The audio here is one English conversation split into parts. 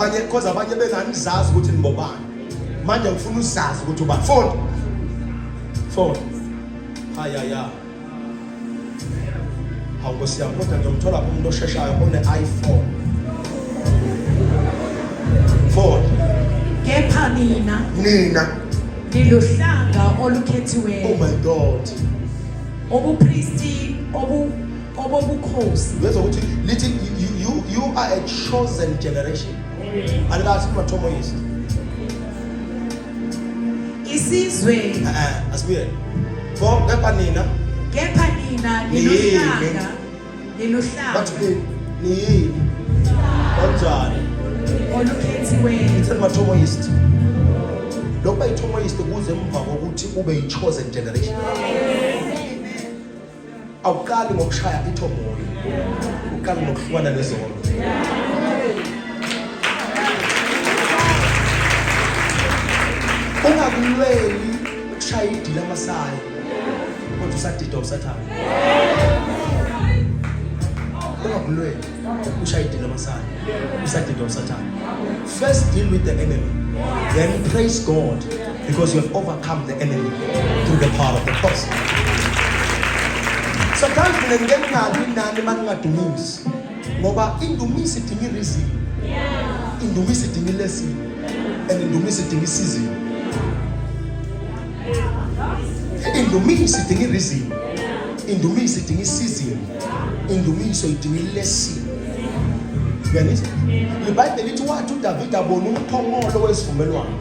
Because abanye benganizazi ukuthi nibobani. Manje ngifuna uzazi ukuthi ubani. Phone. Haya. Hawu siyabona ngiyomthola umuntu osheshayo one-iPhone. Phone. Kepha nina niluhlanga olukhethiweyo. Oh my God. Obupristi obubukhosi. Bese ukuthi lithi you are a chosen generation. Alikathi mathomo yisi. Isizwe. Asibuye. Bo kepha nina niluhlanga. Bathi ni kanjani? Olukhethiweyo. It's mathomo yisi. Lokho ayithomo yisi kuze emva kokuthi ube a chosen generation. Awuqali ngokushaya ithomo. Uqala ngokuhlukana nezolo. Ungakulweli ukushaya idila amasayi kodwa usadida usathana. Ungakulweli ukushaya idila amasayi usadida usathana. First deal with the enemy, then praise God because you have overcome the enemy through the power of the cross. Sometimes when you get nani mangadumisi ngoba indumisi idinga reason. Indumisi idinga lesson and indumisi idinga season. Indumisi idinga reason. Indumisi idinga season. Indumisi idinga lesson. Uyaniza? iBhayibheli lithi wathi uDavid abona umphongolo wesivumelwano.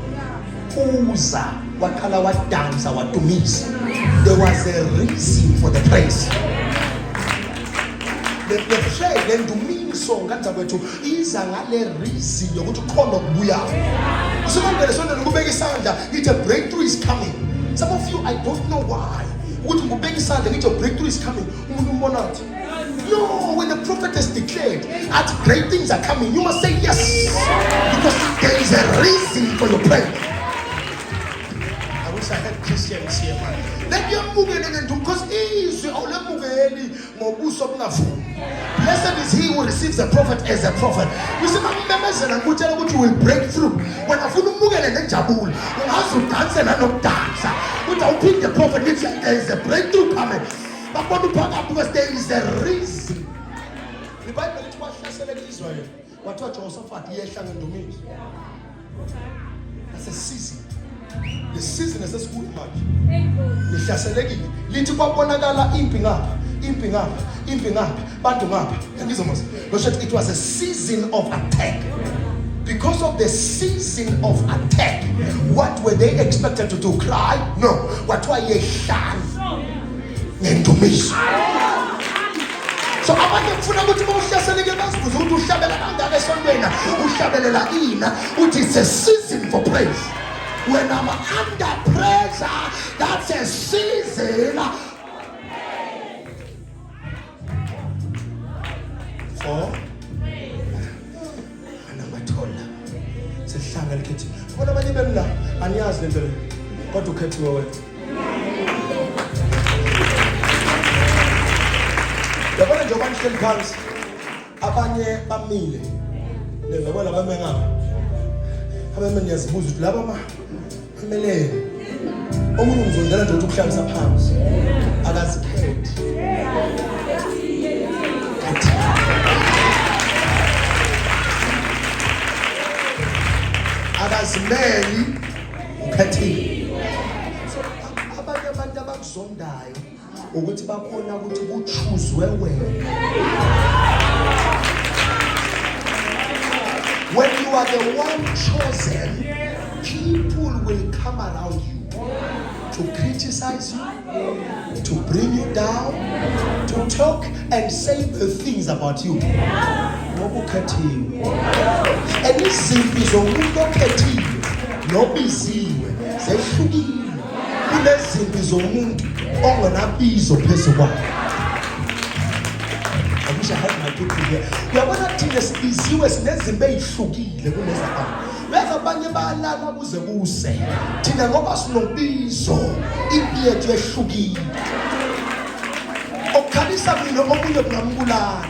Uza wakhala wadansa wadumisa. There was a reason for the praise. The praise and dumiso ngathi kwethu iza ngale reason yokuthi khona ukubuya. Usibambele sonke ngikubeka isandla ngithi breakthrough is coming. Some of you, I don't know why. Ukuthi ngikubeka isandla ngithi breakthrough is coming. Umuntu umbona athi no, when the prophet has declared that great things are coming, you must say yes. Because there is a reason for your prayer. I wish I had Christians here, man. Let them move in and do because easy. Blessed is he who receives a prophet as a prophet. You see, my members and I'm telling you will break through. When I feel move and then jabul, when I should dance and I don't dance. Without being the prophet, there is a breakthrough coming. But what do pack up because there is a reason. The Bible is what select Israel. What Jehoshaphat yeshanga ndomini. That's a season. The season is a school match. Lihlaselekile. Lithi kwabonakala impi ngapha, bantu ngapha. Ngizomasa. It was a season of attack. Because of the season of attack, what were they expected to do? Cry? No. What were they shan? Nendumiso. So abanye kufuna ukuthi mawuhlaseleke basibuze ukuthi uhlabela kangaka esontweni uhlabelela ina uthi it's a season for praise. When I'm under pressure, that's a season for anamathola sihlanga likhethi bona abanye bemla aniyazi lento le kodwa ukhethiwe wena. Yabona nje abantu hleli phansi abanye bamile lezabona bamengapha abanye niyazibuza ukuthi laba bamelele omunye umzondela nje ukuthi ukuhlalisa phansi akazikhethi akazimeli ukhethile. Abanye abantu abakuzondayo ukuthi bakhona ukuthi kuchuzwe wena. When you are the one chosen, people will come around you to criticize you, to bring you down, to talk and say the things about you. Nobukhethiwe. And izimpi zomuntu okhethiwe nobiziwe zehlukile kunezimpi zomuntu ongenabizo phezu kwakhe. I wish I had my people here. Uyabona thina sibiziwe sinezimpi ezihlukile kunezabantu. Bese abanye bayalala kuze kuse. Thina ngoba sinobizo impi yethu ehlukile. khalisa mina omunye kungambulala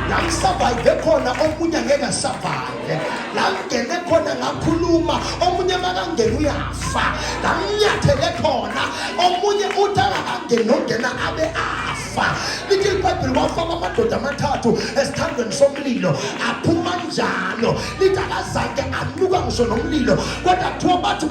la ngisurvive khona omunye ngeke asurvive la ngene khona ngakhuluma omunye makangena uyafa la nyathele khona omunye uthanga angena ongena abe afa lithi iBhayibheli wafaka amadoda amathathu esithandweni somlilo aphuma njalo lithi akazange anuka ngisho nomlilo kodwa kuthiwa bathi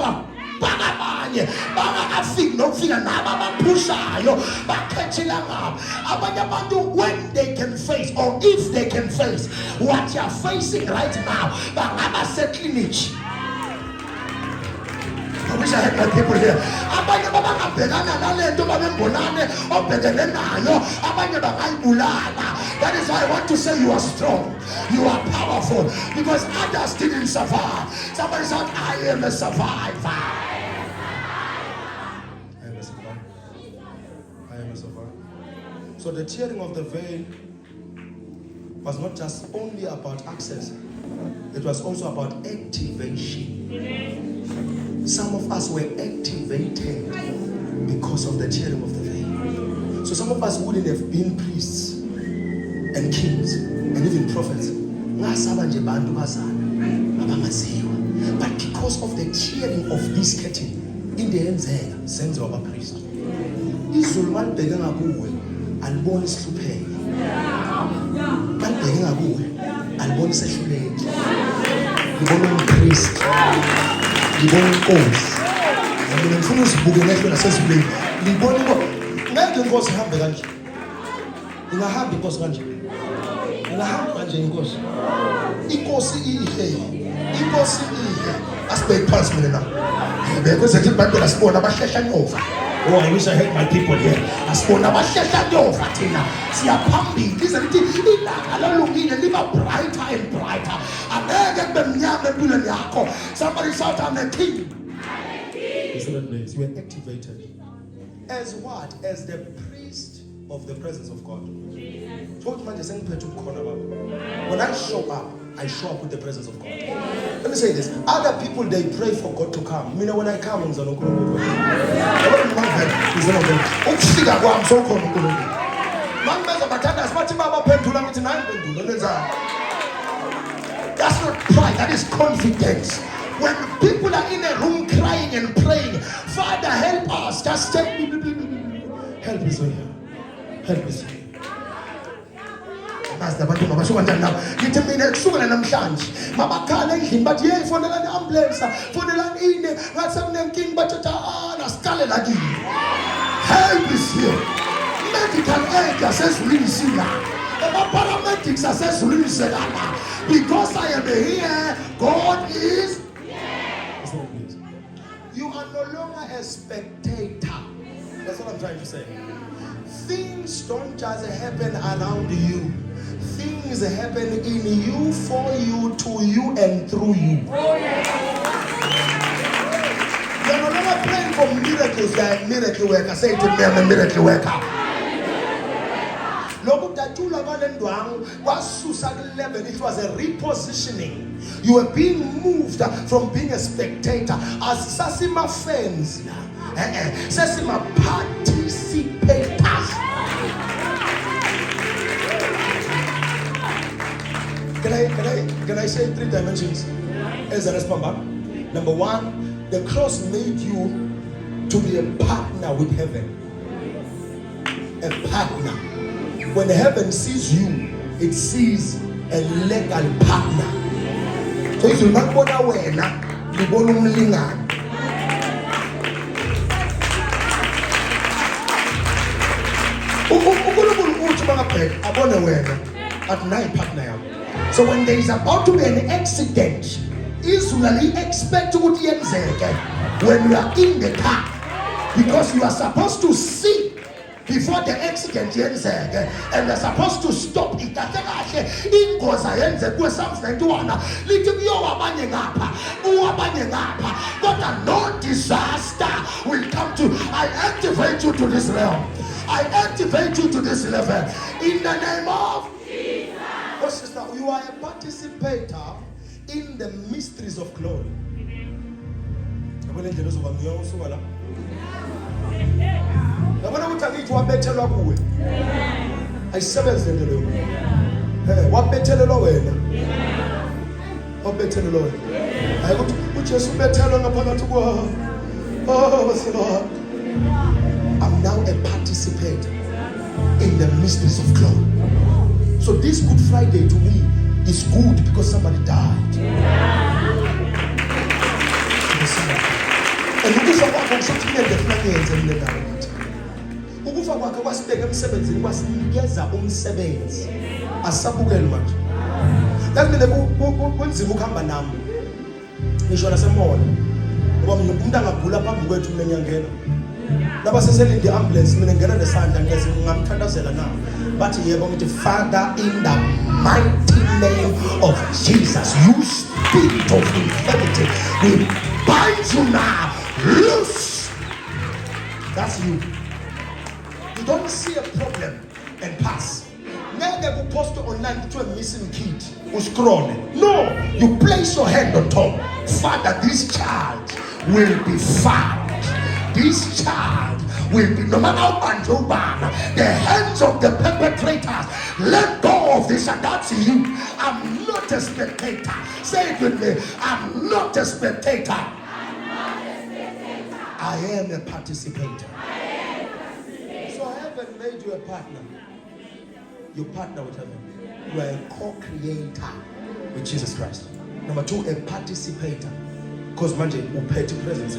abanye bangakafiki nokufika nabo abaphushayo bakhethela ngabo abanye abantu when they can face or if they can face what you are facing right now bangaba seclinic. I wish I had my people here. Abanye babangabhekana nalento babembonane obhekene nayo abanye bangayibulala. That is why I want to say you are strong, you are powerful, because others didn't survive. Somebody said, I am a survivor. So the tearing of the veil was not just only about access, it was also about activation. Some of us were activated because of the tearing of the veil. So some of us wouldn't have been priests and kings and even prophets. But because of the tearing of this curtain, in the end, sense of a priest. Izulman began a alboni slupheke balibheke ngakuwe alboni sehluleke ngibona umKristu ngibona inkosi mina ngifuna usibuke nehlo nasezulwini ngibona ngeke inkosi ihambe kanje ingahamba inkosi kanje ingahamba kanje inkosi asibheke phansi mina na bekuze nje iBhayibheli asibona abahlehla nyova. Oh, I wish I had my people here. Asibona abahlehla nyova thina siyaphambili lize lithi ilanga lalungile liba brighter and brighter. Angeke kube mnyama empilweni yakho. Somebody shout, I'm a king. Listen to this. You are activated as what? As the priest of the presence of God. When I show up with the presence of God. Let me say this. Other people, they pray for God to come. You know, when I come, that's not pride, that is confidence. When people are in a room crying and praying, Father, help us, just take me. Help us here. Help us here. That's the button of a sugar now. Get a minute, sugar and I'm shanty. Mama can't him, but yeah, for the land ambulance, for the land in the Ratsam King, but a scarlet again. Help is here. Medical aid says really similar. The paramedics says really similar. Because I am here, God is. Yes. You are no longer a spectator. That's what I'm trying to say. Things don't just happen around you. Things happen in you, for you, to you, and through you. You're no longer praying for miracles. You're a miracle worker. Say to me, I'm a miracle worker. It was a repositioning. You were being moved from being a spectator as Sasima fans, Sasima participators. Can I say 3 dimensions as a response? Number 1, the cross made you to be a partner with heaven. A partner. When heaven sees you, it sees a legal partner. So if you're not going to wear that, you're going to linger. At night partner. So when there is about to be an accident, usually expect what when you are in the car, because you are supposed to see before the accident and they're supposed to stop it. But no disaster will come to. I activate you to this realm. I activate you to this level in the name of Jesus. Oh, sister, you are a participator in the mysteries of glory. ayisebenze lento leyo. Wabethelelwa wena. Wabethelelwa wena. Hayi ukuthi uJesu ubethelwe ngaphakathi kwa. Oh, Lord. I'm now a participant in the mysteries of glory. So this Good Friday to me is good because somebody died. And ukufa kwakho kusokuthiyele kunayenze mina nawe. Ukufa kwakho kwasibeka emsebenzini kwasinikeza umsebenzi. Asabukele manje. Lazimile kunzima ukuhamba nami. Ngisho nasemoya. Ngoba umuntu angagula phambi kwethu mina ngiyangena. Laba seselinde ambulance mina ngena nesandla ngeze ngamthandazela na. Bathi yebo ngithi Father in the mighty name of Jesus, you spirit of infirmity, we bind you now. Loose. That's you. You don't see a problem and pass. Never go post online to a missing kid who scroll. No, you place your hand on top. Father, this child will be found. This child will be, no matter how bad you are, the hands of the perpetrators. Let go of this, and that's you. I'm not a spectator. Say it with me. I'm not a spectator. I am a participator. So I haven't made you a partner. You partner with heaven. You are a co-creator with Jesus Christ. Number 2, a participator. Because manje uphethe presence.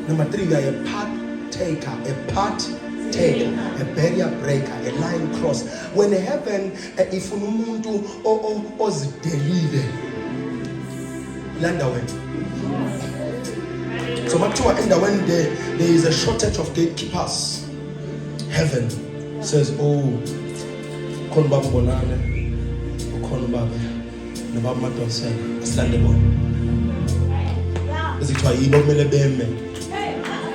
Number 3, you are a partaker. A partaker, a barrier breaker, a line cross. When heaven, if umuntu ozidelile, land away. So much when there is a shortage of gatekeepers, heaven says, oh, kon baba bonane, kon baba, no baba madonse, standable. Is it why you don't believe me?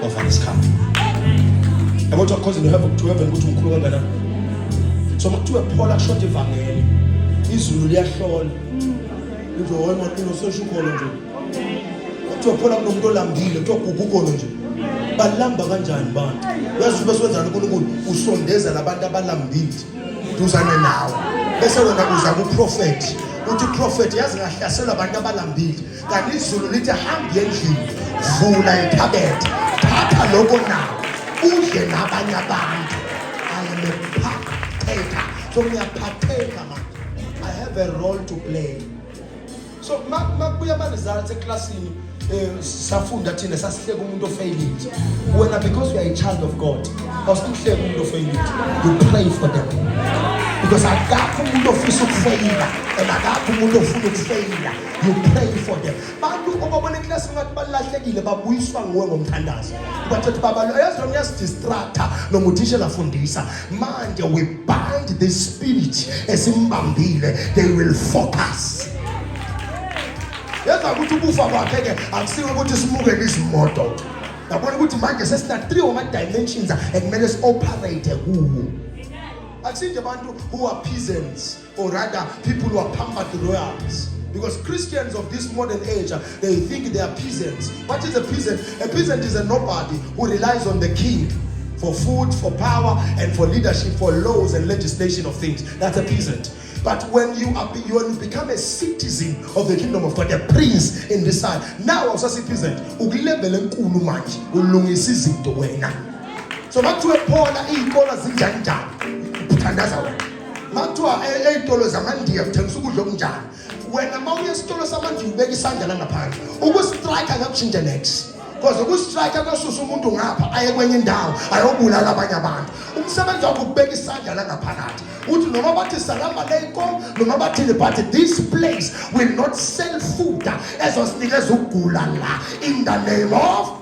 Of this camp. I want to cause in heaven to heaven go to Mkuranga. So much to a Paula short evangel. Izulu liyahlola. Nje wena social college. To a Paula nomuntu olambile, to gugukono nje. Balamba kanjani bantu? Yazi beswenzana uNkulunkulu usondeza labantu abalambile. Duzane nawe. Bese wena uza ku prophet. Uthi prophet yazi ngahlasela abantu abalambile. Kanti izulu lithi hamba endlini. Vula ikhabethe. Thatha lokho nawe. Udle nabanye abantu. I am a partaker. So we are partaker, man. I have a role to play. So makubuya abazali eklasini safunda thina sasihleka umuntu ofailile. Wena because you are a child of God, awusihleka umuntu ofailile. You pray for them. Because akakho umuntu ofisa ukufeyila, akakho umuntu ofuna ukufeyila. You pray for them. Bantu obabona eclass ngathi balahlekile babuyiswa nguwe ngomthandazo. Bathi baba yazi lo ngiyasidistracta nomuthisha lafundisa. Manje we bind this spirit esimbambile. They will focus. Yazi ukuthi ukufa kwakhe ke akusiyo ukuthi simuke izimoto. Yabona ukuthi manje sesina 3 of my dimensions ekumele operate kuwo. Akusinje abantu who are peasants or rather people who are pampered royals. Because Christians of this modern age, they think they are peasants. What is a peasant? A peasant is a nobody who relies on the king for food, for power, and for leadership, for laws and legislation of things. That's a peasant. But when you become a citizen of the kingdom of God, a prince in this side, now also a peasant. So mathuwe Paula iy'kolo zinjani uthandaza wena. Mathuwa ey'tolo zamandiya uthengisa ukudla okunjani. Wena mawuye esitolo samandiya ubeka isandla la ngaphandle. Ukustrike akakushintshe next. Because ukustrike akasusa umuntu ngapha aye kwenye indawo ayobulala abanye abantu. Umsebenzi wakho ukubeka isandla la ngaphakathi. Uthi noma bathi salam aleikum, noma bathi but this place will not sell food ezosinikeza ukugula la in the name of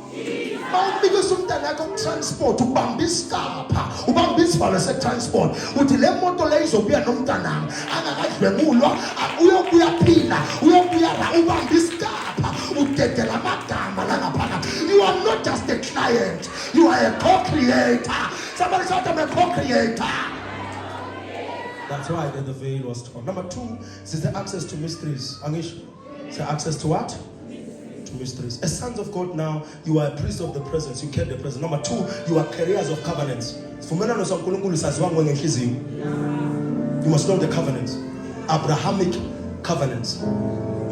because umntana yakho transport ubamba isikapha ubamba isivalo se-transport uthi le moto le izobuya nomntanami angakadlwengulwa uyobuya phila uyobuya la ubamba isikapha udedela amagama la ngaphakathi. You are not just a client, you are a co-creator. Somebody shout, I'm a co-creator. That's why the veil was torn. Number 2 is the access to mysteries. Angish, say access to what? To mysteries. As sons of God now, you are a priest of the presence. You carry the presence. Number 2, you are carriers of covenants. You must know the covenants. Abrahamic covenants.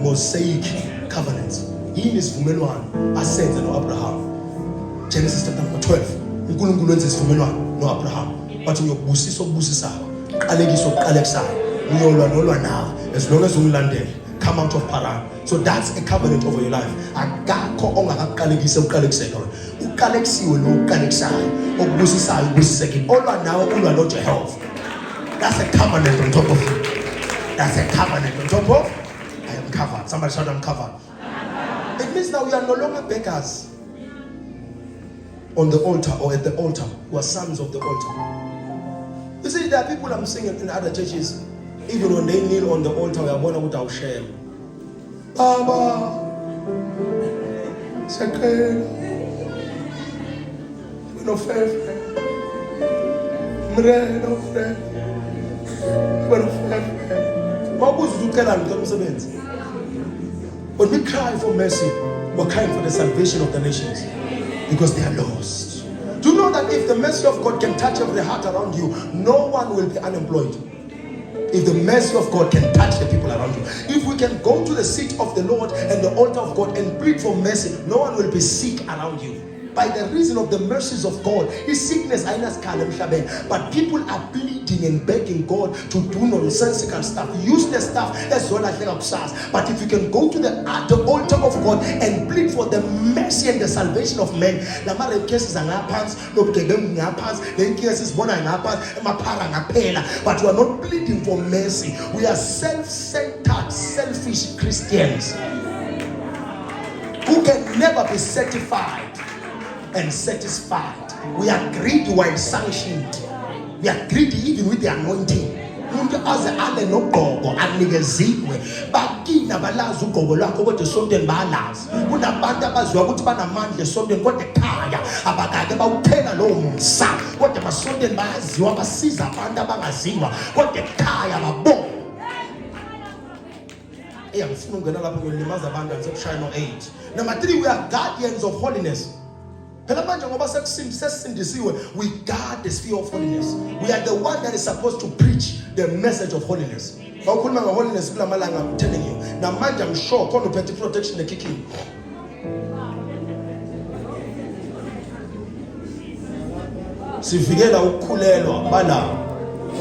Mosaic covenants. He is vumelwano asenze no Abraham. Genesis chapter number 12. uNkulunkulu wenza isivumelwano no Abraham. Bathi uyobusisa obusisayo. Qalekiso oqalekisayo. Uyolwa nolwa nawe as long as ungilandele. Come out of Paran. So that's a covenant over your life. Akakho ongakaqalekise uqalekiseka wena. Uqalekisiwe lo uqalekisayo. Okubusisayo ubusiseke. Olwa nawe ulwa no Jehovah. That's a covenant on top of you. That's a covenant on top of. I am covered. Somebody shout, I'm covered. It means now we are no longer beggars on the altar or at the altar. We are sons of the altar. You see, there are people I'm seeing in other churches, even when they kneel on the altar, we are born without shame. Baba, second, no fair. When we cry for mercy, we're crying for the salvation of the nations because they are lost. Do you know that if the mercy of God can touch every heart around you, no one will be unemployed? If the mercy of God can touch the people around you, if we can go to the seat of the Lord and the altar of God and plead for mercy, no one will be sick around you. By the reason of the mercies of God, his sickness, but people are pleading and begging God to do nonsensical stuff, useless stuff, as well as but if you can go to the altar of God and plead for the mercy and the salvation of men, but we are not pleading for mercy. We are self-centered, selfish Christians who can never be certified and satisfied. We are greedy while sanctioned. We are greedy even with the anointing. Umuntu aze ale nogogo anikeziwe bakina balazi ugogo lwakho kodwa esontweni balazi. Kunabantu abaziwa ukuthi banamandla esontweni kodwa ekhaya abakake bawuthela lowo msa kodwa basontweni bayaziwa basiza abantu abangaziwa kodwa ekhaya babo. Ngifuna ungena lapho ngilimaza abantu ngisekushaya no 8. Number 3, we are guardians of holiness. We guard the sphere of holiness. We are the one that is supposed to preach the message of holiness. Holiness, I'm telling you. Now, mind, I'm sure, protection the kicking. Sifigela ukhulelwa bala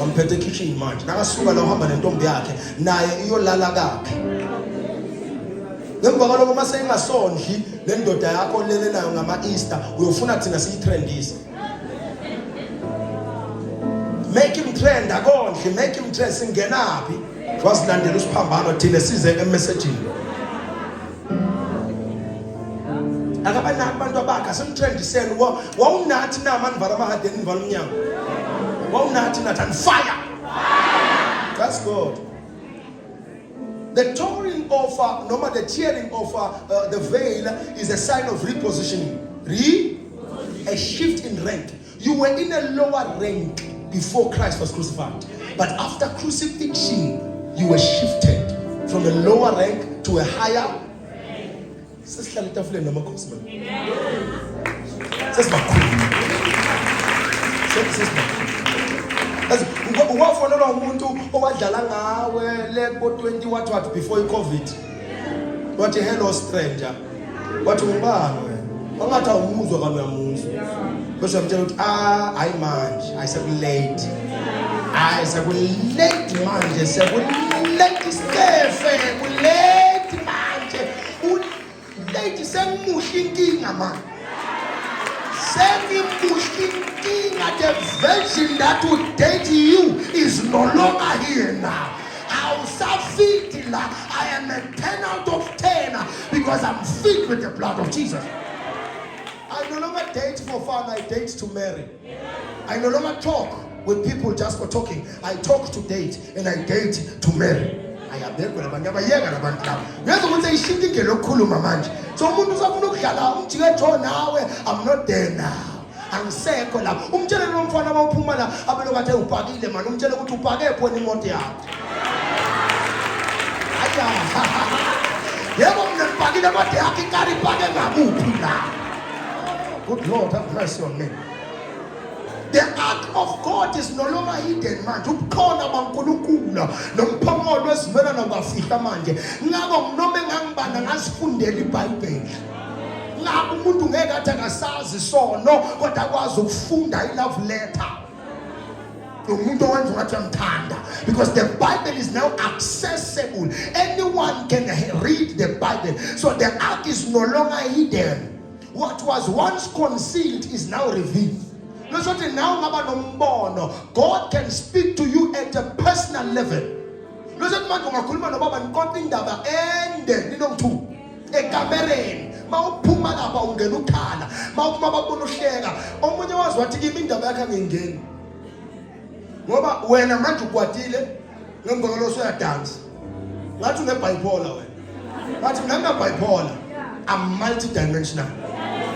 wamphethe kitchen manje nakasuka la uhamba nentombi yakhe naye iyolala kakhe ngemva kwalokho mase engasondli le ndoda yakho lele nayo ngama Easter uyofuna thina siyitrendise. Make him trend akondli, make him trend singenaphi wasilandela usiphambano thina size emessaging. Akabana abantu abakha simtrendiseni wawunathi na manje vala mahadeni nivala umnyango wawunathi nathi and fire. That's God. The tearing of the tearing of the veil is a sign of repositioning. A shift in rank. You were in a lower rank before Christ was crucified, but after crucifixion, you were shifted from a lower rank to a higher. Wafonela umuntu owadlala ngawe leko 20 what before iCovid. Wathi hello stranger. Wathi ngubani wena? Wangathi awumuzwa kana uyamuzwa. Bese yamtshela ukuthi hayi manje, ayisekulate. Ayisekulate manje, sekulate Stefe, kulate manje. Ulate semuhle inkinga manje. The version that would date you is no longer here now. I am a 10 out of 10 because I'm filled with the blood of Jesus. I no longer date for fun, I date to marry. I no longer talk with people just for talking. I talk to date and I date to marry. I'm not there now. Angisekho la umtshele lo mfana mawuphuma la abelo kade ubhakile man umtshele ukuthi ubhake pho imoto yakho Good Lord, have mercy on me. The ark of God is no longer hidden, man. Ukhona baNkulunkulu nomphongolo wesimelano bafihla manje. Ngako noma ngangibana ngasifundela iBhayibheli. Ngako umuntu ngeke athi akasazi isono kodwa akwazi ukufunda ilove letter. Because the Bible is now accessible. Anyone can read the Bible. So the ark is no longer hidden. What was once concealed is now revealed. God can speak to you at a personal level. Mawuphuma lapha ungena ukhala mawuphuma babona uhleka omunye wazi wathi kimi indaba yakhe angingeni ngoba wena manje ukwatile ngembongolo soyadansa ngathi unebipolar wena ngathi mina bipolar. I'm multidimensional.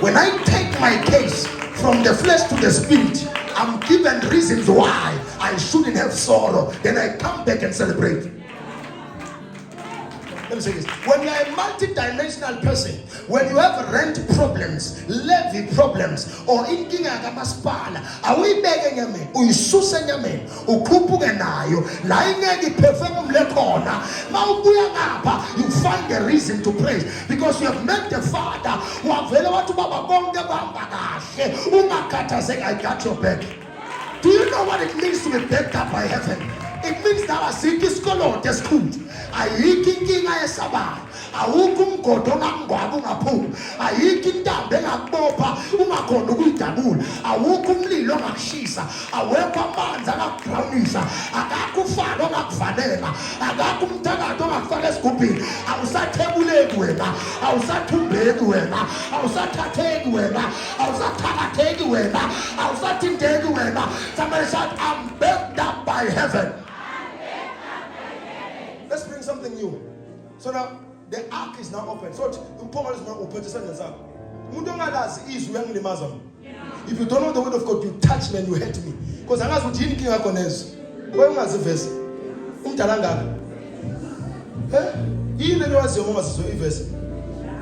When I take my case from the flesh to the spirit, I'm given reasons why I shouldn't have sorrow. Then I come back and celebrate. Let me say this. When you are a multi-dimensional person, when you have rent problems, levy problems, or inking agamasipala, awuyibeke nyame, uyisusa nyame, ukhuphuke nayo, la ingeke perform lekhona, mawubuya ngapha, you find a reason to praise because you have met the Father. Wavela wathi baba konke bahamba kahle, ungakhathazeki, I got your back. Do you know what it means to be backed up by heaven? It means that asikho isikoloto esikhulu, ayikho inkinga yesabayo, awukho umgodo ongangcwaba ungaphumi, ayikho intambo engakubopha ungakhona ukuyidabula, awukho umlilo ongakushisa, awekho amanzi angakudrownisa, akakho ufalo ongakuvalela, akakho umthakathi ongakufaka esigubhini, awusathebuleki wena, awusathumbeki wena, awusathatheki wena, awusathakatheki wena, awusathinteki wena. Somebody said, I'm backed up by heaven. Let's bring something new. So now the ark is now open. So the power is now open. If you don't know the word of God, you touch me and you hurt me. Because I was with king agonez. Why was the verse?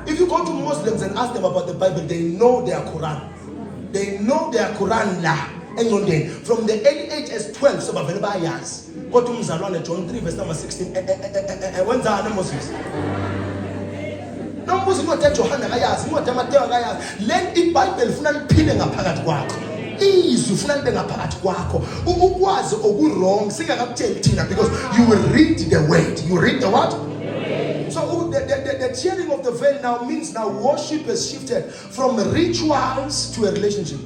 If you go to Muslims and ask them about the Bible, they know their Quran. They know their Quran la. From the early age as 12, so available years. Go to Mzalwane, John 3, verse number 16. When's our Moses? No Muslim not tell Johanna Gayas, not Mateo Gayas. Learn the Bible, Funan Pilling a pagat guaco. Easy, Funan Beng a pagat guaco. Who was or good wrong? Sing a tell Tina because you will read the word. You read the what? So the tearing of the veil now means now worship has shifted from rituals to a relationship.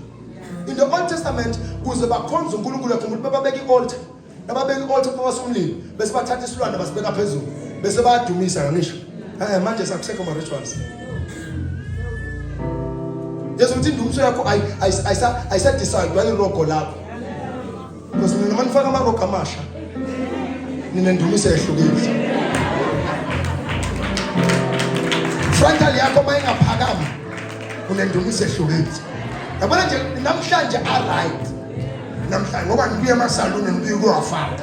In the Old Testament, kuzebakhonza uNkulunkulu yakho bababeka ialtar. Nababeka ialtar kwasumlilo. Bese bathatha isilwane basibeka phezulu. Bese bayadumisa ngisho. Manje sakusekho ama rituals. Yesu uthi indumso yakho I said decide why irogo lakho. Because mina manifaka amarogo amasha. Nina ndumisa ehlukile. Frontal yakho mayingaphakama. Unendumisa ehlukile. Yabona nje namhlanje alright. Namhlanje ngoba ngibuye emasaluni ngibuye kuwafaka.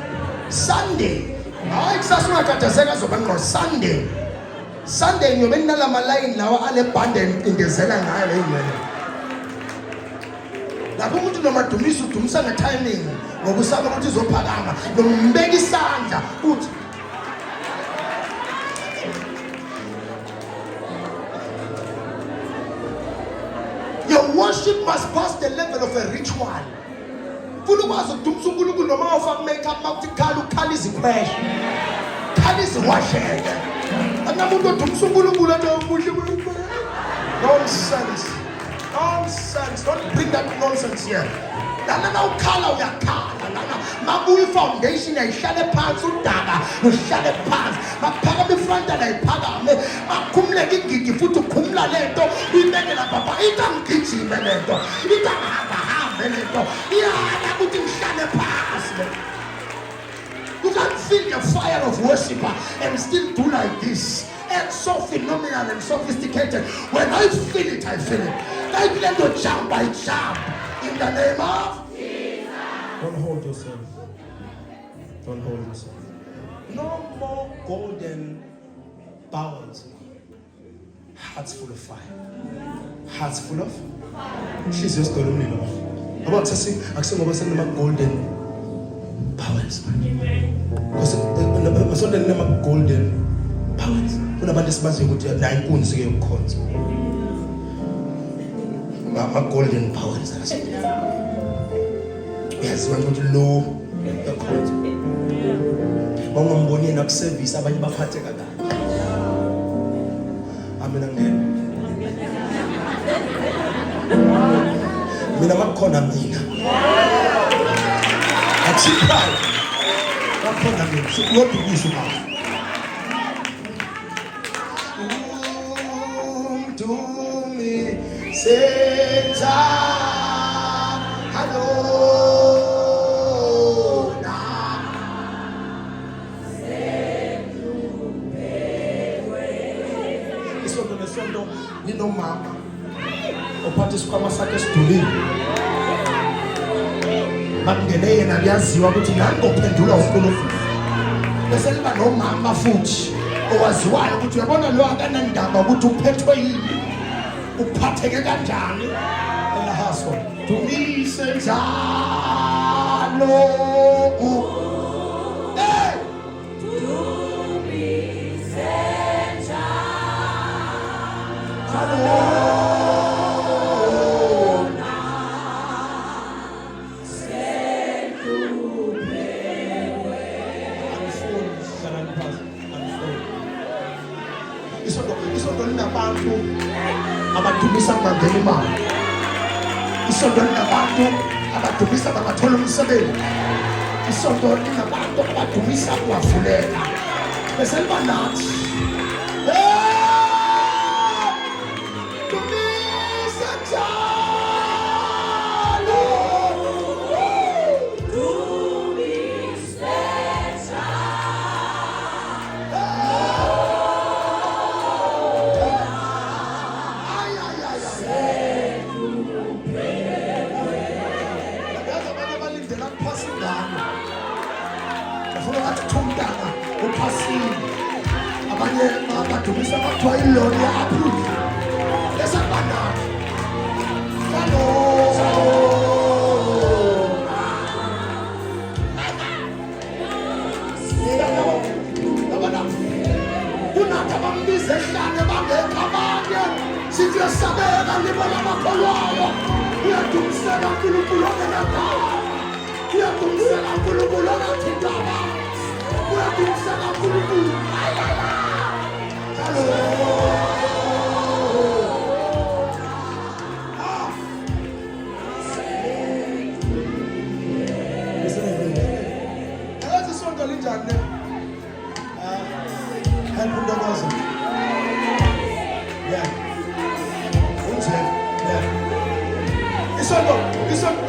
Sunday. Hayi kusasa ungakhathazeka zoba ngqo Sunday. Sunday ngiyobe nginala line lawa ale bande indezela ngayo leyimene. Lapho umuntu nomadumisa udumisa ngetiming ngoba usaba ukuthi izophakama. Nombeka isandla uthi your worship must pass the level of a ritual. Fulukwazi ukudumisa uNkulunkulu noma ufaka makeup mawuthi ukhala izikhwehla. Khala iziwasheke. Anamuntu odumisa uNkulunkulu atomuhle. Nonsense. Nonsense. Don't bring that nonsense here. Lana ukhala uyakhala lana mabuyi foundation ayihlale phansi udaka uhlale phansi maphaka befronta la iphakame makhumuleke ingidi futhi ukhumula lento uyibeke la baba itangigijime lento itangahamba lento iyala ukuthi ngihlale phansi. You can't feel the fire of worshiper and still do like this. It's so phenomenal and sophisticated. When I feel it, I feel it. Like let to jump, I jump. In the name of Jesus. Don't hold yourself. Don't hold yourself. No more golden bowels. Hearts full of fire. Hearts full of she's just going to know. About to see, I said, I'm saying, golden powers. Because I'm saying, golden powers. When I'm this man, you go to 9 pounds to get caught. My golden powers. Yes, when you go to low, you're caught. When I'm going in service, I'm going to party. I'm in a mina makhona mina achiphaya makhona mina sikodukisa mama umdumi senza hello na isonto nesonto ninomama ophathisa kwamasakhe esidulini bakungene yena liyaziwa ukuthi nangophendula uNkulunkulu bese liba nomama futhi owaziwayo ukuthi uyabona lo akanandaba ukuthi uphethwe yini uphatheke kanjani elahaso dumise njalo dumise njalo isonto linabantu abadumisa bangena imali. Isonto linabantu abadumisa bangathola umsebenzi. Isonto linabantu abadumisa kuwavuleka. Bese liba nathi. Dumisa njalo. Dumisa abanye abadumisa bathiwa ilori ya-approve esabanayo kalo kunathi abambiza ehlane bangekho abanye sithi uyasabeka libona amakholwayo uyadumisela uNkulunkulu ongenadawo uyadumisela uNkulunkulu ongathintaba uyadumisela uNkulunkulu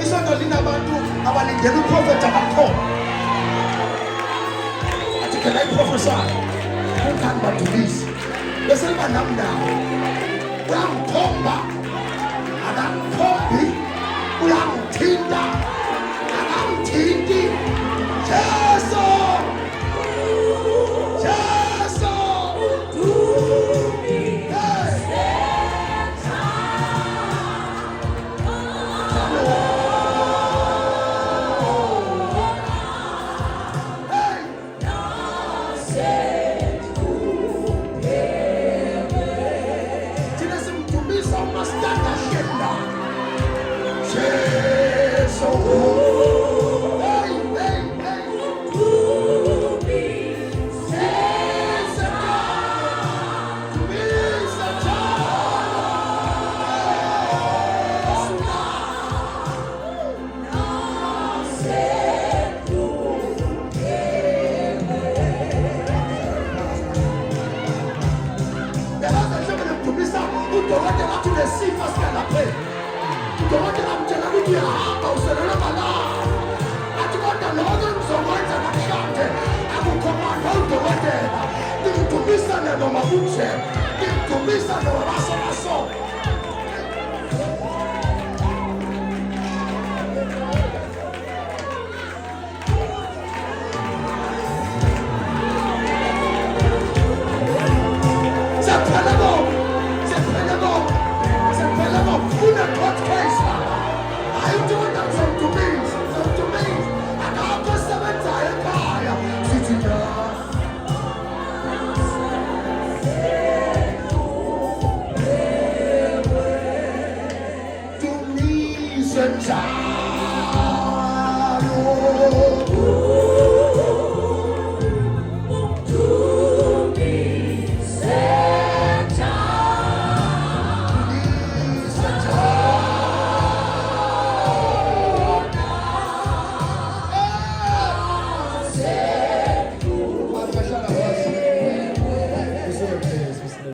isonto linabantu abalindele uprofeti abakhona athi can I prophesy ukhani badumisa bese liba nami nawo uyangikhomba akangikhombi uyangithinta akangithinti Jesu Jesu Oh,